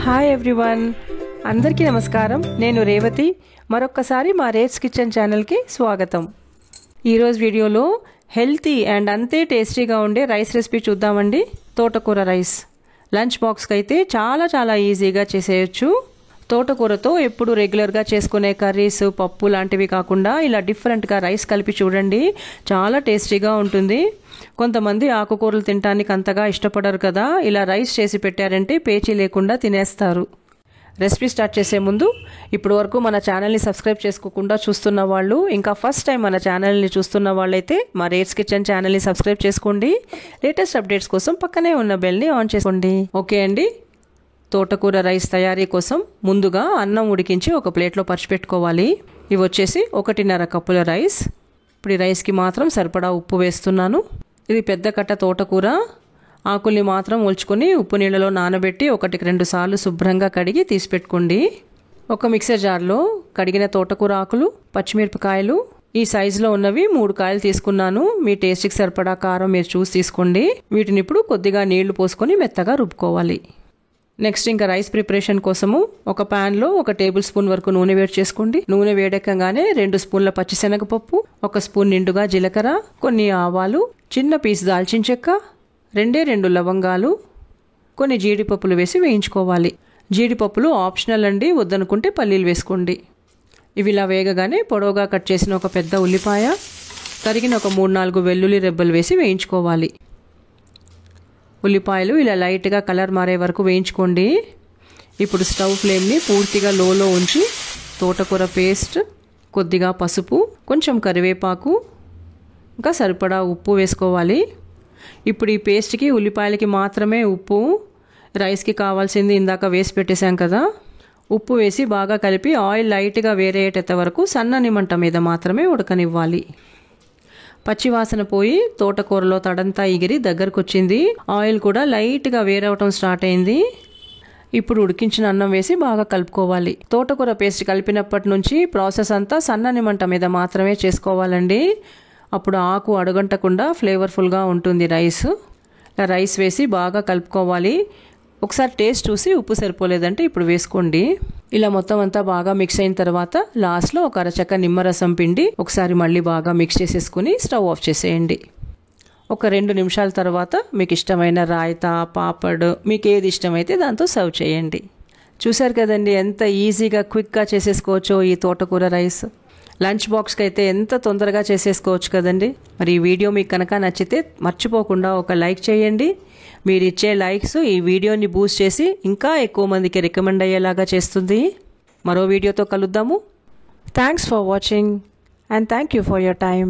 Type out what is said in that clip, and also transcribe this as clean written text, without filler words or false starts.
Hi everyone, అందరికీ నమస్కారం. నేను రేవతి. మరొక్కసారి మా రేట్స్ కిచెన్ ఛానల్కి స్వాగతం. ఈరోజు వీడియోలో హెల్తీ అండ్ అంతే టేస్టీగా ఉండే రైస్ రెసిపీ చూద్దామండి. తోటకూర రైస్ లంచ్ బాక్స్కి అయితే చాలా ఈజీగా చేసేయచ్చు. తోటకూరతో ఎప్పుడు రెగ్యులర్గా చేసుకునే కర్రీస్, పప్పు లాంటివి కాకుండా ఇలా డిఫరెంట్గా రైస్ కలిపి చూడండి, చాలా టేస్టీగా ఉంటుంది. కొంతమంది ఆకుకూరలు తినడానికి అంతగా ఇష్టపడరు కదా, ఇలా రైస్ చేసి పెట్టారంటే పేచీ లేకుండా తినేస్తారు. రెసిపీ స్టార్ట్ చేసే ముందు ఇప్పటి వరకు మన ఛానల్ని సబ్స్క్రైబ్ చేసుకోకుండా చూస్తున్న వాళ్ళు, ఇంకా ఫస్ట్ టైం మన ఛానల్ని చూస్తున్న వాళ్ళైతే మా రేట్స్ కిచెన్ ఛానల్ని సబ్స్క్రైబ్ చేసుకోండి. లేటెస్ట్ అప్డేట్స్ కోసం పక్కనే ఉన్న బెల్ని ఆన్ చేసుకోండి. ఓకే అండి, తోటకూర రైస్ తయారీ కోసం ముందుగా అన్నం ఉడికించి ఒక ప్లేట్లో పరిచిపెట్టుకోవాలి. ఇవి వచ్చేసి 1.5 కప్పుల రైస్. ఇప్పుడు ఈ రైస్కి మాత్రం సరిపడా ఉప్పు వేస్తున్నాను. ఇది పెద్ద కట్ట తోటకూర. ఆకుల్ని మాత్రం ఒలుచుకొని ఉప్పు నీళ్ళలో నానబెట్టి 1-2 సార్లు శుభ్రంగా కడిగి తీసి పెట్టుకోండి. ఒక మిక్సర్ జార్లో కడిగిన తోటకూర ఆకులు, పచ్చిమిరపకాయలు, ఈ సైజులో ఉన్నవి 3 కాయలు తీసుకున్నాను. మీ టేస్ట్కి సరిపడా కారం మీరు చూసి తీసుకోండి. వీటిని ఇప్పుడు కొద్దిగా నీళ్లు పోసుకొని మెత్తగా రుబ్బుకోవాలి. నెక్స్ట్ ఇంకా రైస్ ప్రిపరేషన్ కోసము ఒక ప్యాన్లో 1 టేబుల్ స్పూన్ వరకు నూనె వేడి చేసుకోండి. నూనె వేడెక్కగానే 2 స్పూన్ల పచ్చిశనగపప్పు, 1 స్పూన్ నిండుగా జీలకర్ర, కొన్ని ఆవాలు, చిన్న పీస్ దాల్చిన చెక్క, 2 లవంగాలు, కొన్ని జీడిపప్పులు వేసి వేయించుకోవాలి. జీడిపప్పులు ఆప్షనల్ అండి, వద్దనుకుంటే పల్లీలు వేసుకోండి. ఇవి ఇలా వేగగానే పొడవుగా కట్ చేసిన ఒక పెద్ద ఉల్లిపాయ, తరిగిన ఒక 3-4 వెల్లుల్లి రెబ్బలు వేసి వేయించుకోవాలి. ఉల్లిపాయలు ఇలా లైట్గా కలర్ మారే వరకు వేయించుకోండి. ఇప్పుడు స్టవ్ ఫ్లేమ్ని పూర్తిగా లోలో ఉంచి తోటకూర పేస్ట్, కొద్దిగా పసుపు, కొంచెం కరివేపాకు, ఇంకా సరిపడా ఉప్పు వేసుకోవాలి. ఇప్పుడు ఈ పేస్ట్కి, ఉల్లిపాయలకి మాత్రమే ఉప్పు, రైస్కి కావాల్సింది ఇందాక వేసి పెట్టేశాం కదా. ఉప్పు వేసి బాగా కలిపి ఆయిల్ లైట్గా వేరేటంత వరకు సన్నని మంట మీద మాత్రమే ఉడకనివ్వాలి. పచ్చివాసన పోయి తోటకూరలో తడంతా ఎగిరి దగ్గరకు వచ్చింది. ఆయిల్ కూడా లైట్గా వేరవటం స్టార్ట్ అయింది. ఇప్పుడు ఉడికించిన అన్నం వేసి బాగా కలుపుకోవాలి. తోటకూర పేస్ట్ కలిపినప్పటి నుంచి ప్రాసెస్ అంతా సన్నని మంట మీద మాత్రమే చేసుకోవాలండి. అప్పుడు ఆకు అడుగంటకుండా ఫ్లేవర్ఫుల్గా ఉంటుంది రైస్. రైస్ వేసి బాగా కలుపుకోవాలి. ఒకసారి టేస్ట్ చూసి ఉప్పు సరిపోలేదంటే ఇప్పుడు వేసుకోండి. ఇలా మొత్తం అంతా బాగా మిక్స్ అయిన తర్వాత లాస్ట్లో 1 అరచెక్క నిమ్మరసం పిండి ఒకసారి మళ్ళీ బాగా మిక్స్ చేసేసుకుని స్టవ్ ఆఫ్ చేసేయండి. ఒక 2 నిమిషాల తర్వాత మీకు ఇష్టమైన రాయితా, పాపడ్, మీకు ఏది ఇష్టమైతే దాంతో సర్వ్ చేయండి. చూసారు కదండి ఎంత ఈజీగా క్విక్గా చేసేసుకోవచ్చో ఈ తోటకూర రైస్. లంచ్ బాక్స్కి అయితే ఎంత తొందరగా చేసేసుకోవచ్చు కదండి. మరి ఈ వీడియో మీకు కనుక నచ్చితే మర్చిపోకుండా ఒక లైక్ చేయండి. మీరు ఇచ్చే లైక్స్ ఈ వీడియోని బూస్ట్ చేసి ఇంకా ఎక్కువ మందికి రికమెండ్ అయ్యేలాగా చేస్తుంది. మరో వీడియోతో కలుద్దాము. Thanks for watching and thank you for your time.